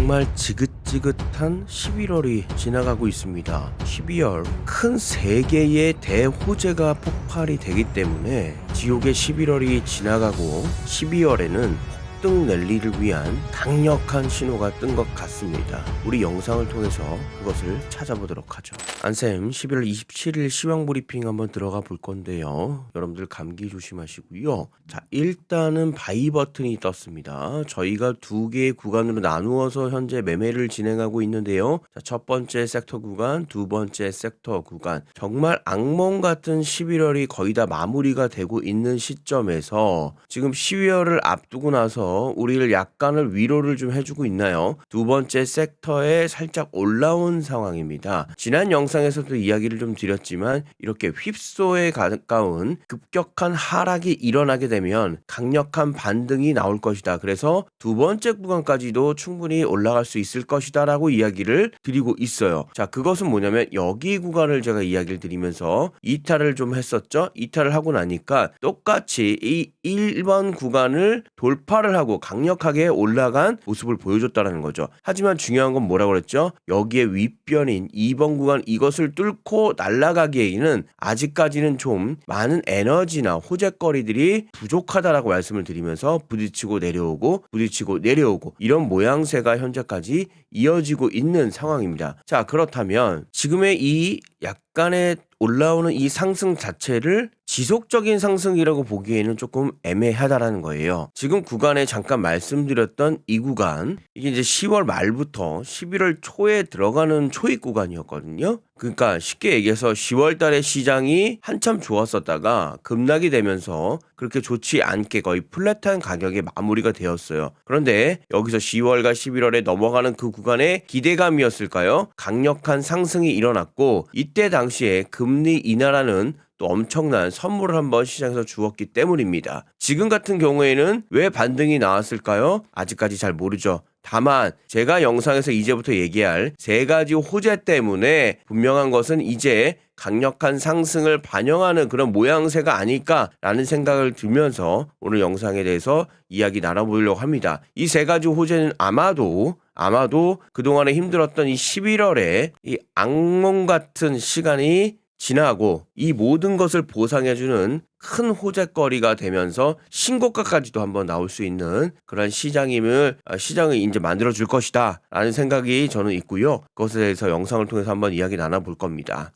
정말 지긋지긋한 11월이 지나가고 있습니다. 12월 큰 3개의 대호재가 폭발이 되기 때문에 지옥의 11월이 지나가고 12월에는 폭등 랠리를 위한 강력한 신호가 뜬 것 같습니다. 우리 영상을 통해서 그것을 찾아보도록 하죠. 안쌤 11월 27일 시황 브리핑 한번 들어가 볼 건데요. 여러분들 감기 조심하시고요. 자, 일단은 바이 버튼이 떴습니다. 저희가 2개의 구간으로 나누어서 현재 매매를 진행하고 있는데요. 자, 첫 번째 섹터 구간, 두 번째 섹터 구간. 정말 악몽 같은 11월이 거의 다 마무리가 되고 있는 시점에서 지금 12월을 앞두고 나서 우리를 약간을 위로를 좀 해주고 있나요? 두 번째 섹터에 살짝 올라온 상황입니다. 지난 영상에서도 이야기를 좀 드렸지만 이렇게 휩소에 가까운 급격한 하락이 일어나게 되면 강력한 반등이 나올 것이다. 그래서 두 번째 구간까지도 충분히 올라갈 수 있을 것이다 라고 이야기를 드리고 있어요. 자, 그것은 뭐냐면 여기 구간을 제가 이야기를 드리면서 이탈을 좀 했었죠. 이탈을 하고 나니까 똑같이 이 1번 구간을 돌파를 하고 강력하게 올라간 모습을 보여줬다는 거죠. 하지만 중요한 건 뭐라고 그랬죠? 여기에 윗변인 2번 구간 이것을 뚫고 날아가기에는 아직까지는 좀 많은 에너지나 호재거리들이 부족하다라고 말씀을 드리면서 부딪히고 내려오고 이런 모양새가 현재까지 이어지고 있는 상황입니다. 자, 그렇다면 지금의 이 약간의 올라오는 이 상승 자체를 지속적인 상승이라고 보기에는 조금 애매하다라는 거예요. 지금 구간에 잠깐 말씀드렸던 이 구간, 이게 이제 10월 말부터 11월 초에 들어가는 초입 구간이었거든요. 그러니까 쉽게 얘기해서 10월 달에 시장이 한참 좋았었다가 급락이 되면서 그렇게 좋지 않게 거의 플랫한 가격에 마무리가 되었어요. 그런데 여기서 10월과 11월에 넘어가는 그 구간의 기대감이었을까요? 강력한 상승이 일어났고 이때 당시에 금리 인하라는 또 엄청난 선물을 한번 시장에서 주었기 때문입니다. 지금 같은 경우에는 왜 반등이 나왔을까요? 아직까지 잘 모르죠. 다만 제가 영상에서 이제부터 얘기할 3가지 호재 때문에 분명한 것은 이제 강력한 상승을 반영하는 그런 모양새가 아닐까라는 생각을 들면서 오늘 영상에 대해서 이야기 나눠보려고 합니다. 이 3가지 호재는 아마도 그동안에 힘들었던 이 11월에 이 악몽 같은 시간이 지나고 이 모든 것을 보상해주는 큰 호재거리가 되면서 신고가까지도 한번 나올 수 있는 그런 시장을 이제 만들어줄 것이다 라는 생각이 저는 있고요. 그것에 대해서 영상을 통해서 한번 이야기 나눠볼 겁니다.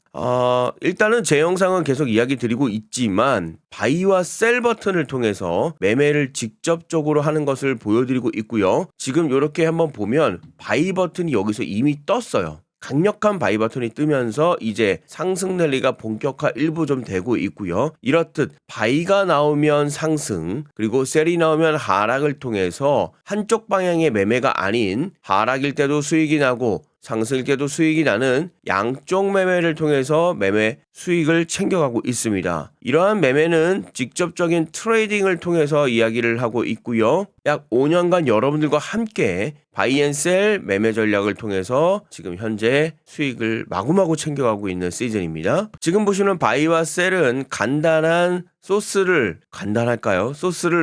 일단은 제 영상은 계속 이야기 드리고 있지만 바이와 셀 버튼을 통해서 매매를 직접적으로 하는 것을 보여드리고 있고요. 지금 이렇게 한번 보면 바이 버튼이 여기서 이미 떴어요. 강력한 바이 버튼이 뜨면서 이제 상승 랠리가 본격화 일부 좀 되고 있고요. 이렇듯 바이가 나오면 상승, 그리고 셀이 나오면 하락을 통해서 한쪽 방향의 매매가 아닌 하락일 때도 수익이 나고 상승일 때도 수익이 나는 양쪽 매매를 통해서 매매 수익을 챙겨가고 있습니다. 이러한 매매는 직접적인 트레이딩을 통해서 이야기를 하고 있고요. 약 5년간 여러분들과 함께 바이앤셀 매매 전략을 통해서 지금 현재 수익을 마구마구 챙겨가고 있는 시즌입니다. 지금 보시는 바이와 셀은 간단한 소스를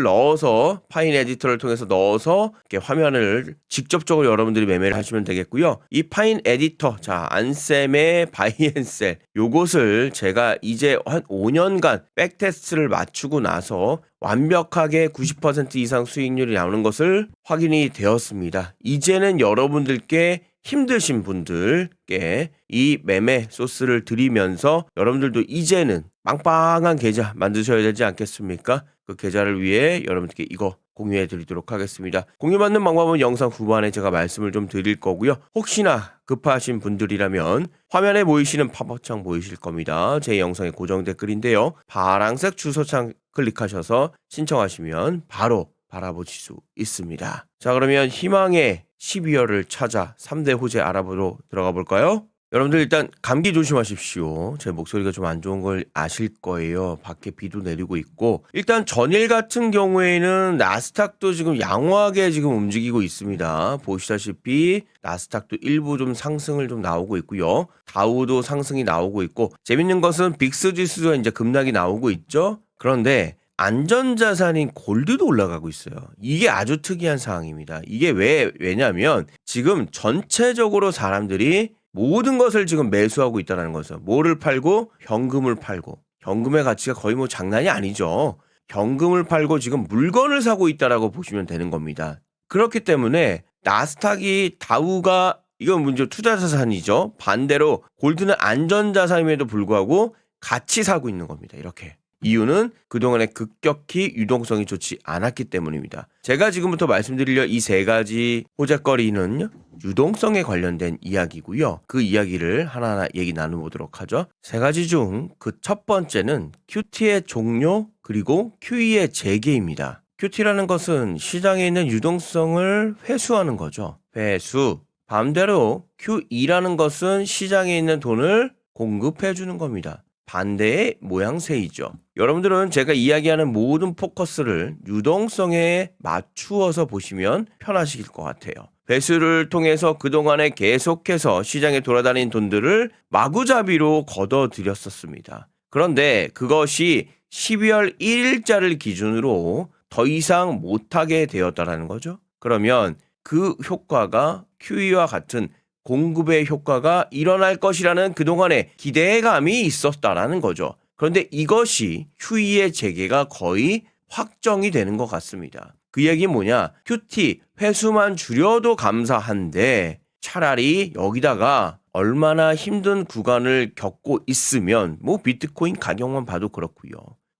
넣어서 파인 에디터를 통해서 넣어서 이렇게 화면을 직접적으로 여러분들이 매매를 하시면 되겠고요. 이 파인 에디터, 자, 안쌤의 바이앤셀 요것을 제가 이제 한 5년간 백테스트를 맞추고 나서 완벽하게 90% 이상 수익률이 나오는 것을 확인이 되었습니다. 이제는 여러분들께 힘드신 분들께 이 매매 소스를 드리면서 여러분들도 이제는 빵빵한 계좌 만드셔야 되지 않겠습니까? 그 계좌를 위해 여러분들께 이거 공유해 드리도록 하겠습니다. 공유받는 방법은 영상 후반에 제가 말씀을 좀 드릴 거고요. 혹시나 급하신 분들이라면 화면에 보이시는 팝업창 보이실 겁니다. 제 영상의 고정 댓글인데요. 파란색 주소창 클릭하셔서 신청하시면 바로 바라보실 수 있습니다. 자, 그러면 희망의 12월을 찾아 3대 호재 알아보러 들어가 볼까요? 여러분들 일단 감기 조심하십시오. 제 목소리가 좀 안 좋은 걸 아실 거예요. 밖에 비도 내리고 있고 일단 전일 같은 경우에는 나스닥도 지금 양호하게 지금 움직이고 있습니다. 보시다시피 나스닥도 일부 좀 상승을 좀 나오고 있고요. 다우도 상승이 나오고 있고 재밌는 것은 빅스 지수가 이제 급락이 나오고 있죠. 그런데 안전자산인 골드도 올라가고 있어요. 이게 아주 특이한 상황입니다. 이게 왜냐면 지금 전체적으로 사람들이 모든 것을 지금 매수하고 있다는 거죠. 뭐를 팔고? 현금을 팔고. 현금의 가치가 거의 뭐 장난이 아니죠. 현금을 팔고 지금 물건을 사고 있다라고 보시면 되는 겁니다. 그렇기 때문에 나스닥이 다우가 이건 먼저 투자자산이죠. 반대로 골드는 안전자산임에도 불구하고 같이 사고 있는 겁니다. 이렇게. 이유는 그동안에 급격히 유동성이 좋지 않았기 때문입니다. 제가 지금부터 말씀드릴 이 세 가지 호재거리는 유동성에 관련된 이야기고요. 그 이야기를 하나하나 얘기 나눠보도록 하죠. 세 가지 중 그 첫 번째는 QT의 종료 그리고 QE의 재개입니다. QT라는 것은 시장에 있는 유동성을 회수하는 거죠. 회수. 반대로 QE라는 것은 시장에 있는 돈을 공급해 주는 겁니다. 반대의 모양새이죠. 여러분들은 제가 이야기하는 모든 포커스를 유동성에 맞추어서 보시면 편하실 것 같아요. 회수를 통해서 그동안에 계속해서 시장에 돌아다닌 돈들을 마구잡이로 걷어들였었습니다. 그런데 그것이 12월 1일자를 기준으로 더 이상 못하게 되었다는 거죠. 그러면 그 효과가 QE와 같은 공급의 효과가 일어날 것이라는 그동안의 기대감이 있었다라는 거죠. 그런데 이것이 QE의 재개가 거의 확정이 되는 것 같습니다. 그 얘기는 뭐냐? QT 회수만 줄여도 감사한데 차라리 여기다가 얼마나 힘든 구간을 겪고 있으면 뭐 비트코인 가격만 봐도 그렇고요.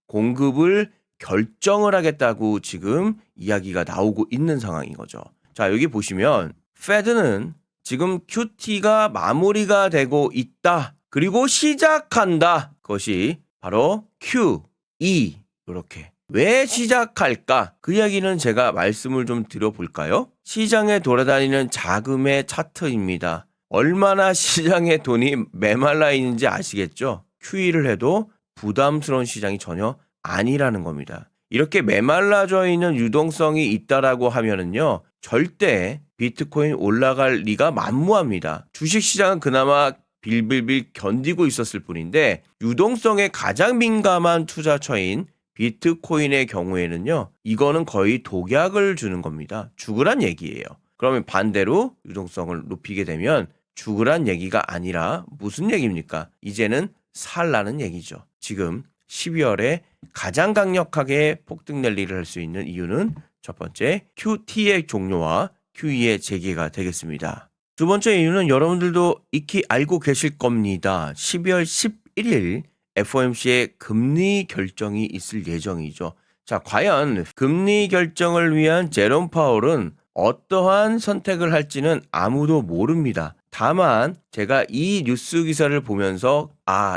공급을 결정을 하겠다고 지금 이야기가 나오고 있는 상황인 거죠. 자, 여기 보시면 페드는 지금 QT가 마무리가 되고 있다. 그리고 시작한다. 그것이 바로 QE. 이렇게. 왜 시작할까? 그 이야기는 제가 말씀을 좀 드려볼까요? 시장에 돌아다니는 자금의 차트입니다. 얼마나 시장에 돈이 메말라 있는지 아시겠죠? QE를 해도 부담스러운 시장이 전혀 아니라는 겁니다. 이렇게 메말라져 있는 유동성이 있다라고 하면은요, 절대 비트코인 올라갈 리가 만무합니다. 주식시장은 그나마 빌빌빌 견디고 있었을 뿐인데 유동성에 가장 민감한 투자처인 비트코인의 경우에는요, 이거는 거의 독약을 주는 겁니다. 죽으란 얘기예요. 그러면 반대로 유동성을 높이게 되면 죽으란 얘기가 아니라 무슨 얘기입니까? 이제는 살라는 얘기죠. 지금 12월에 가장 강력하게 폭등 랠리를 할 수 있는 이유는 첫 번째, QT의 종료와 QE의 재개가 되겠습니다. 두 번째 이유는 여러분들도 익히 알고 계실 겁니다. 12월 11일 FOMC의 금리 결정이 있을 예정이죠. 자, 과연 금리 결정을 위한 제롬 파월은 어떠한 선택을 할지는 아무도 모릅니다. 다만 제가 이 뉴스 기사를 보면서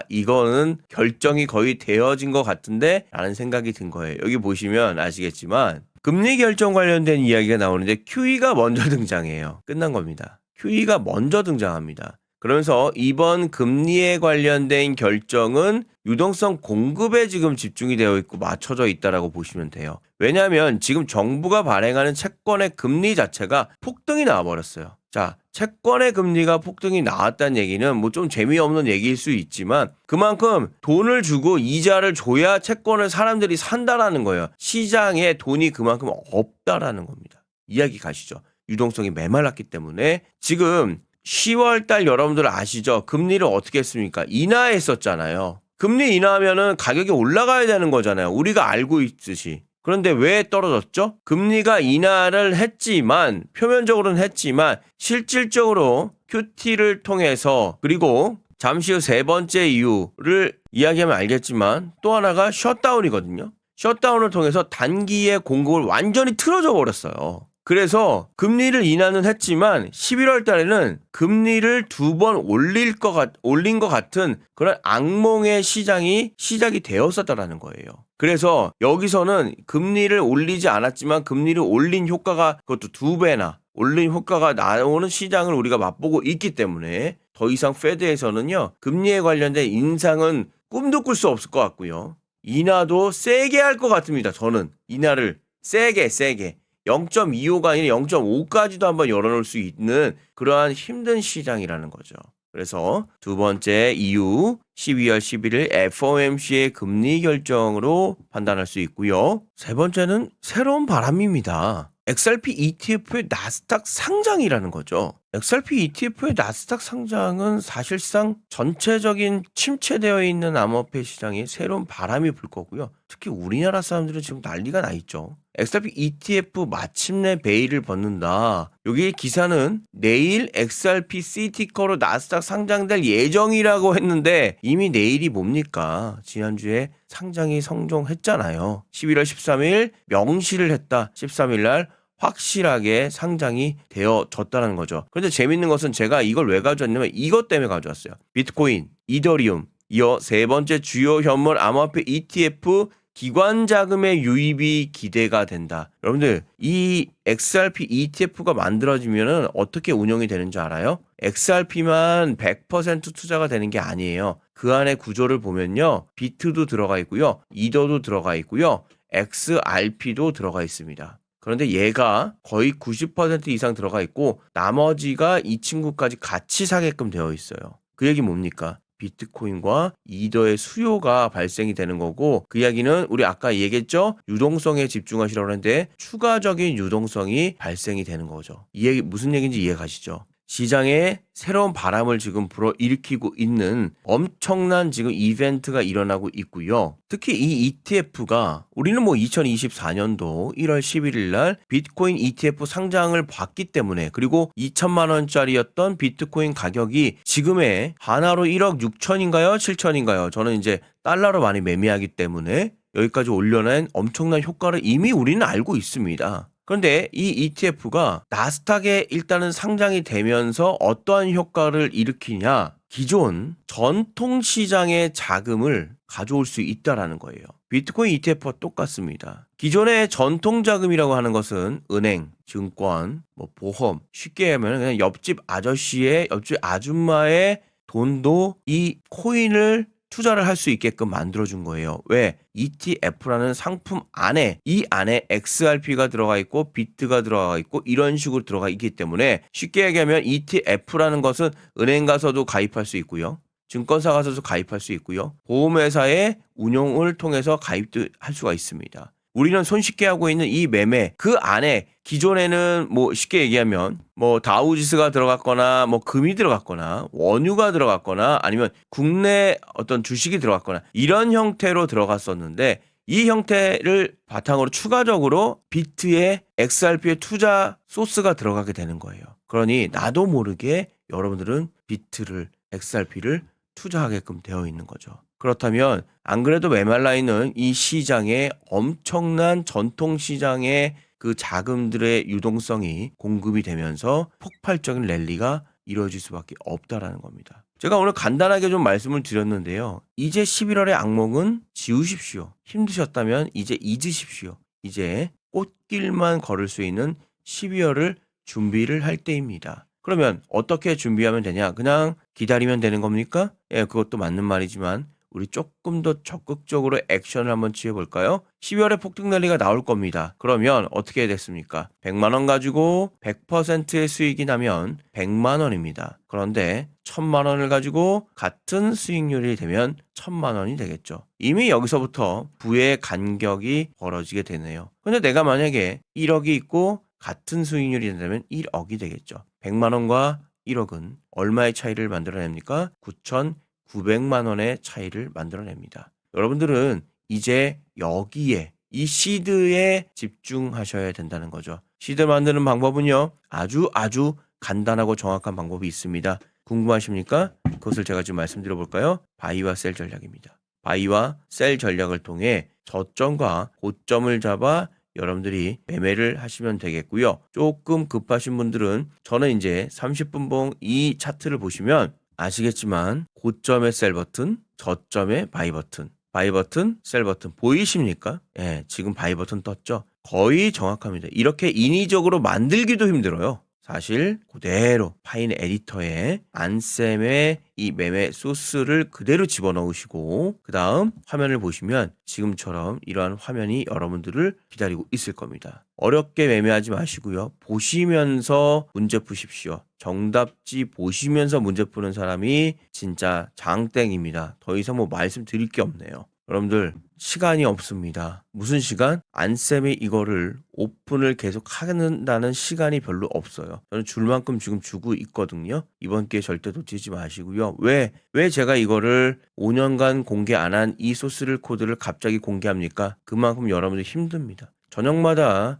이거는 결정이 거의 되어진 것 같은데 라는 생각이 든 거예요. 여기 보시면 아시겠지만 금리 결정 관련된 이야기가 나오는데 QE가 먼저 등장해요. 끝난 겁니다. QE가 먼저 등장합니다. 그러면서 이번 금리에 관련된 결정은 유동성 공급에 지금 집중이 되어 있고 맞춰져 있다라고 보시면 돼요. 왜냐하면 지금 정부가 발행하는 채권의 금리 자체가 폭등이 나와버렸어요. 자, 채권의 금리가 폭등이 나왔다는 얘기는 뭐 좀 재미없는 얘기일 수 있지만 그만큼 돈을 주고 이자를 줘야 채권을 사람들이 산다라는 거예요. 시장에 돈이 그만큼 없다라는 겁니다. 이야기 가시죠. 유동성이 메말랐기 때문에 지금 10월 달 여러분들 아시죠? 금리를 어떻게 했습니까? 인하했었잖아요. 금리 인하하면은 가격이 올라가야 되는 거잖아요. 우리가 알고 있듯이. 그런데 왜 떨어졌죠? 금리가 인하를 했지만 표면적으로는 했지만 실질적으로 QT를 통해서 그리고 잠시 후 세 번째 이유를 이야기하면 알겠지만 또 하나가 셧다운이거든요. 셧다운을 통해서 단기에 공급을 완전히 틀어져 버렸어요. 그래서 금리를 인하는 했지만 11월 달에는 금리를 2번 올린 것 같은 그런 악몽의 시작이 되었었다라는 거예요. 그래서 여기서는 금리를 올리지 않았지만 금리를 올린 효과가 그것도 2배나 올린 효과가 나오는 시장을 우리가 맛보고 있기 때문에 더 이상 페드에서는요, 금리에 관련된 인상은 꿈도 꿀 수 없을 것 같고요. 인하도 세게 할 것 같습니다. 저는 인하를 세게 0.25가 아니라 0.5까지도 한번 열어놓을 수 있는 그러한 힘든 시장이라는 거죠. 그래서 두 번째 이유 12월 11일 FOMC의 금리 결정으로 판단할 수 있고요. 세 번째는 새로운 바람입니다. XRP ETF의 나스닥 상장이라는 거죠. XRP ETF의 나스닥 상장은 사실상 전체적인 침체되어 있는 암호화폐 시장에 새로운 바람이 불 거고요. 특히 우리나라 사람들은 지금 난리가 나 있죠. XRP ETF 마침내 베일을 벗는다. 여기 기사는 내일 XRP C 티커로 나스닥 상장될 예정이라고 했는데 이미 내일이 뭡니까? 지난주에 상장이 성공했잖아요. 11월 13일 명시를 했다. 13일 날 확실하게 상장이 되어졌다는 거죠. 그런데 재밌는 것은 제가 이걸 왜 가져왔냐면 이것 때문에 가져왔어요. 비트코인, 이더리움, 이어 세 번째 주요 현물 암호화폐 ETF 기관 자금의 유입이 기대가 된다. 여러분들 이 XRP ETF가 만들어지면 어떻게 운영이 되는 줄 알아요? XRP만 100% 투자가 되는 게 아니에요. 그 안에 구조를 보면요. 비트도 들어가 있고요. 이더도 들어가 있고요. XRP도 들어가 있습니다. 그런데 얘가 거의 90% 이상 들어가 있고 나머지가 이 친구까지 같이 사게끔 되어 있어요. 그 얘기 뭡니까? 비트코인과 이더의 수요가 발생이 되는 거고 그 이야기는 우리 아까 얘기했죠? 유동성에 집중하시라고 하는데 추가적인 유동성이 발생이 되는 거죠. 이 얘기 무슨 얘기인지 이해가시죠? 시장에 새로운 바람을 지금 불어일으키고 있는 엄청난 지금 이벤트가 일어나고 있고요. 특히 이 ETF가 우리는 뭐 2024년도 1월 11일 날 비트코인 ETF 상장을 봤기 때문에 그리고 2천만 원짜리였던 비트코인 가격이 지금의 하나로 1억 6천인가요? 7천인가요? 저는 이제 달러로 많이 매매하기 때문에 여기까지 올려낸 엄청난 효과를 이미 우리는 알고 있습니다. 그런데 이 ETF가 나스닥에 일단은 상장이 되면서 어떠한 효과를 일으키냐? 기존 전통 시장의 자금을 가져올 수 있다라는 거예요. 비트코인 ETF와 똑같습니다. 기존의 전통 자금이라고 하는 것은 은행, 증권, 뭐 보험, 쉽게 하면 그냥 옆집 아저씨의 옆집 아줌마의 돈도 이 코인을 투자를 할 수 있게끔 만들어준 거예요. 왜? ETF라는 상품 안에 이 안에 XRP가 들어가 있고 비트가 들어가 있고 이런 식으로 들어가 있기 때문에 쉽게 얘기하면 ETF라는 것은 은행 가서도 가입할 수 있고요. 증권사 가서도 가입할 수 있고요. 보험회사의 운용을 통해서 가입도 할 수가 있습니다. 우리는 손쉽게 하고 있는 이 매매 그 안에 기존에는 뭐 쉽게 얘기하면 뭐 다우지수가 들어갔거나 뭐 금이 들어갔거나 원유가 들어갔거나 아니면 국내 어떤 주식이 들어갔거나 이런 형태로 들어갔었는데 이 형태를 바탕으로 추가적으로 비트에 XRP의 투자 소스가 들어가게 되는 거예요. 그러니 나도 모르게 여러분들은 비트를 XRP를 투자하게끔 되어 있는 거죠. 그렇다면 안 그래도 메말라 있는 이 시장에 엄청난 전통 시장의 그 자금들의 유동성이 공급이 되면서 폭발적인 랠리가 이루어질 수밖에 없다라는 겁니다. 제가 오늘 간단하게 좀 말씀을 드렸는데요. 이제 11월의 악몽은 지우십시오. 힘드셨다면 이제 잊으십시오. 이제 꽃길만 걸을 수 있는 12월을 준비를 할 때입니다. 그러면 어떻게 준비하면 되냐? 그냥 기다리면 되는 겁니까? 예, 그것도 맞는 말이지만 우리 조금 더 적극적으로 액션을 한번 취해볼까요? 12월에 폭등 랠리가 나올 겁니다. 그러면 어떻게 됐습니까? 100만 원 가지고 100%의 수익이 나면 100만 원입니다. 그런데 1000만 원을 가지고 같은 수익률이 되면 1000만 원이 되겠죠. 이미 여기서부터 부의 간격이 벌어지게 되네요. 근데 내가 만약에 1억이 있고 같은 수익률이 된다면 1억이 되겠죠. 100만 원과 1억은 얼마의 차이를 만들어냅니까? 9,900만 원의 차이를 만들어냅니다. 여러분들은 이제 여기에 이 시드에 집중하셔야 된다는 거죠. 시드 만드는 방법은요. 아주 간단하고 정확한 방법이 있습니다. 궁금하십니까? 그것을 제가 지금 말씀드려 볼까요? 바이와 셀 전략입니다. 바이와 셀 전략을 통해 저점과 고점을 잡아 여러분들이 매매를 하시면 되겠고요. 조금 급하신 분들은 저는 이제 30분봉 이 차트를 보시면 아시겠지만 고점의 셀 버튼, 저점의 바이 버튼, 바이 버튼, 셀 버튼 보이십니까? 예, 지금 바이 버튼 떴죠? 거의 정확합니다. 이렇게 인위적으로 만들기도 힘들어요. 사실 그대로 파인 에디터에 안쌤의 이 매매 소스를 그대로 집어넣으시고 그 다음 화면을 보시면 지금처럼 이러한 화면이 여러분들을 기다리고 있을 겁니다. 어렵게 매매하지 마시고요. 보시면서 문제 푸십시오. 정답지 보시면서 문제 푸는 사람이 진짜 장땡입니다. 더 이상 뭐 말씀드릴 게 없네요. 여러분들 시간이 없습니다. 무슨 시간? 안쌤이 이거를 오픈을 계속 하는다는 시간이 별로 없어요. 저는 줄 만큼 지금 주고 있거든요. 이번 기회 절대 놓치지 마시고요. 왜 제가 이거를 5년간 공개 안 한 이 소스를 코드를 갑자기 공개합니까? 그만큼 여러분들 힘듭니다. 저녁마다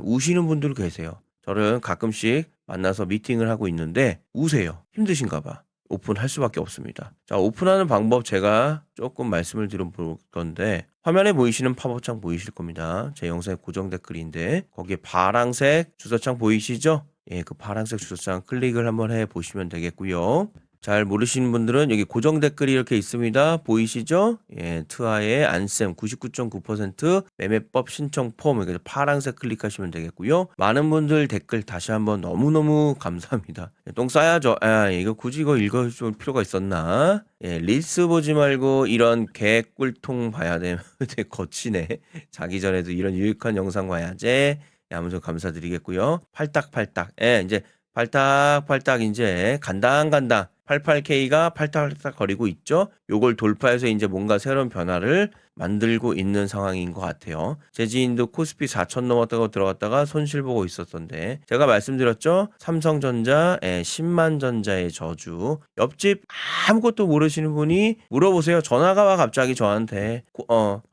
우시는 분들 계세요. 저는 가끔씩 만나서 미팅을 하고 있는데 우세요. 힘드신가 봐. 오픈할 수밖에 없습니다. 자, 오픈하는 방법 제가 조금 말씀을 드려볼 건데 화면에 보이시는 팝업창 보이실 겁니다. 제 영상에 고정 댓글인데 거기에 파란색 주소창 보이시죠? 예, 그 파란색 주소창 클릭을 한번 해 보시면 되겠고요. 잘 모르시는 분들은 여기 고정 댓글이 이렇게 있습니다. 보이시죠? 예, 트아의 안쌤 99.9% 매매법 신청 폼 이렇게 파란색 클릭하시면 되겠고요. 많은 분들 댓글 다시 한번 너무너무 감사합니다. 똥 싸야죠. 이거 굳이 이거 읽어줄 필요가 있었나? 예, 릴스 보지 말고 이런 개꿀통 봐야 되면 되게 거치네. 자기 전에도 이런 유익한 영상 봐야지. 예, 아무튼 감사드리겠고요. 팔딱팔딱. 예, 이제 팔딱팔딱 이제 간당간당 88K가 팔딱팔딱 거리고 있죠. 요걸 돌파해서 이제 뭔가 새로운 변화를 만들고 있는 상황인 것 같아요. 제지인도 코스피 4천 넘었다고 들어갔다가 손실 보고 있었던데 제가 말씀드렸죠. 삼성전자, 10만전자의 저주. 옆집 아무것도 모르시는 분이 물어보세요. 전화가 와 갑자기 저한테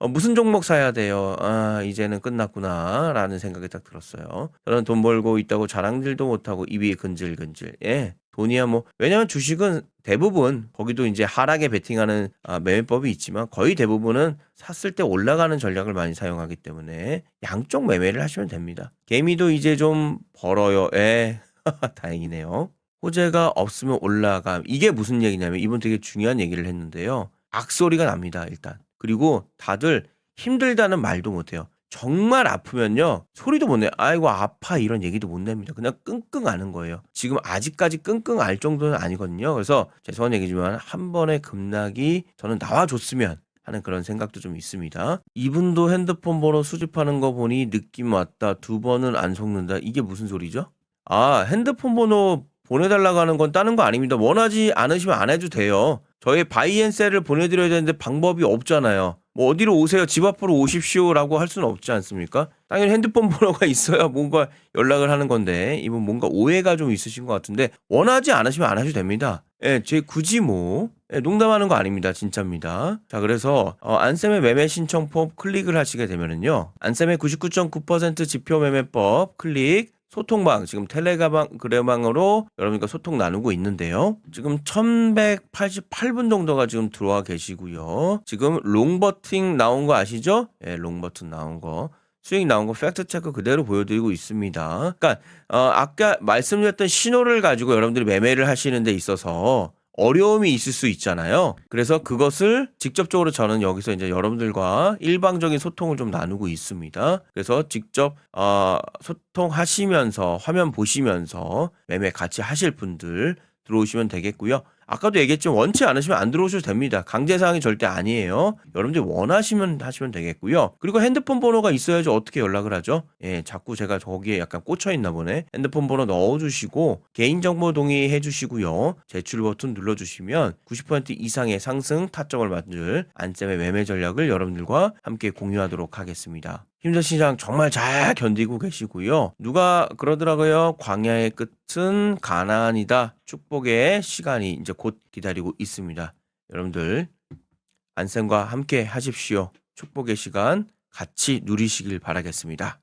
무슨 종목 사야 돼요. 이제는 끝났구나 라는 생각이 딱 들었어요. 저는 돈 벌고 있다고 자랑질도 못하고 입이 근질근질. 예. 돈이야 뭐 왜냐면 주식은 대부분 거기도 이제 하락에 베팅하는 매매법이 있지만 거의 대부분은 샀을 때 올라가는 전략을 많이 사용하기 때문에 양쪽 매매를 하시면 됩니다. 개미도 이제 좀 벌어요. 예. 다행이네요. 호재가 없으면 올라감. 이게 무슨 얘기냐면 이분 되게 중요한 얘기를 했는데요. 악소리가 납니다. 일단. 그리고 다들 힘들다는 말도 못해요. 정말 아프면요 소리도 못 내요. 아이고 아파 이런 얘기도 못 냅니다. 그냥 끙끙 앓는 거예요. 지금 아직까지 끙끙 앓을 정도는 아니거든요. 그래서 죄송한 얘기지만 한 번의 급락이 저는 나와줬으면 하는 그런 생각도 좀 있습니다. 이분도 핸드폰 번호 수집하는 거 보니 느낌 왔다. 2번은 안 속는다. 이게 무슨 소리죠? 핸드폰 번호 보내달라고 하는 건 다른 거 아닙니다. 원하지 않으시면 안 해도 돼요. 저희 바이앤셀을 보내드려야 되는데 방법이 없잖아요. 뭐 어디로 오세요? 집 앞으로 오십시오라고 할 수는 없지 않습니까? 당연히 핸드폰 번호가 있어야 뭔가 연락을 하는 건데 이분 뭔가 오해가 좀 있으신 것 같은데 원하지 않으시면 안 하셔도 됩니다. 예, 제 굳이 뭐 농담하는 거 아닙니다. 진짜입니다. 자, 그래서 안쌤의 매매 신청 폼 클릭을 하시게 되면은요. 안쌤의 99.9% 지표 매매법 클릭 소통방 지금 텔레그램으로 여러분과 소통 나누고 있는데요. 지금 1188분 정도가 지금 들어와 계시고요. 지금 롱버팅 나온 거 아시죠? 예, 롱버튼 나온 거. 수익 나온 거 팩트 체크 그대로 보여드리고 있습니다. 그러니까 아까 말씀드렸던 신호를 가지고 여러분들이 매매를 하시는 데 있어서 어려움이 있을 수 있잖아요. 그래서 그것을 직접적으로 저는 여기서 이제 여러분들과 일방적인 소통을 좀 나누고 있습니다. 그래서 직접 소통하시면서 화면 보시면서 매매 같이 하실 분들 들어오시면 되겠고요. 아까도 얘기했지만 원치 않으시면 안 들어오셔도 됩니다. 강제사항이 절대 아니에요. 여러분들이 원하시면 하시면 되겠고요. 그리고 핸드폰 번호가 있어야지 어떻게 연락을 하죠? 예, 자꾸 제가 저기에 약간 꽂혀 있나 보네. 핸드폰 번호 넣어주시고 개인정보 동의해 주시고요. 제출 버튼 눌러주시면 90% 이상의 상승 타점을 만들 안쌤의 매매 전략을 여러분들과 함께 공유하도록 하겠습니다. 힘든 시장 정말 잘 견디고 계시고요. 누가 그러더라고요. 광야의 끝은 가나안이다. 축복의 시간이 이제 곧 기다리고 있습니다. 여러분들 안쌤과 함께 하십시오. 축복의 시간 같이 누리시길 바라겠습니다.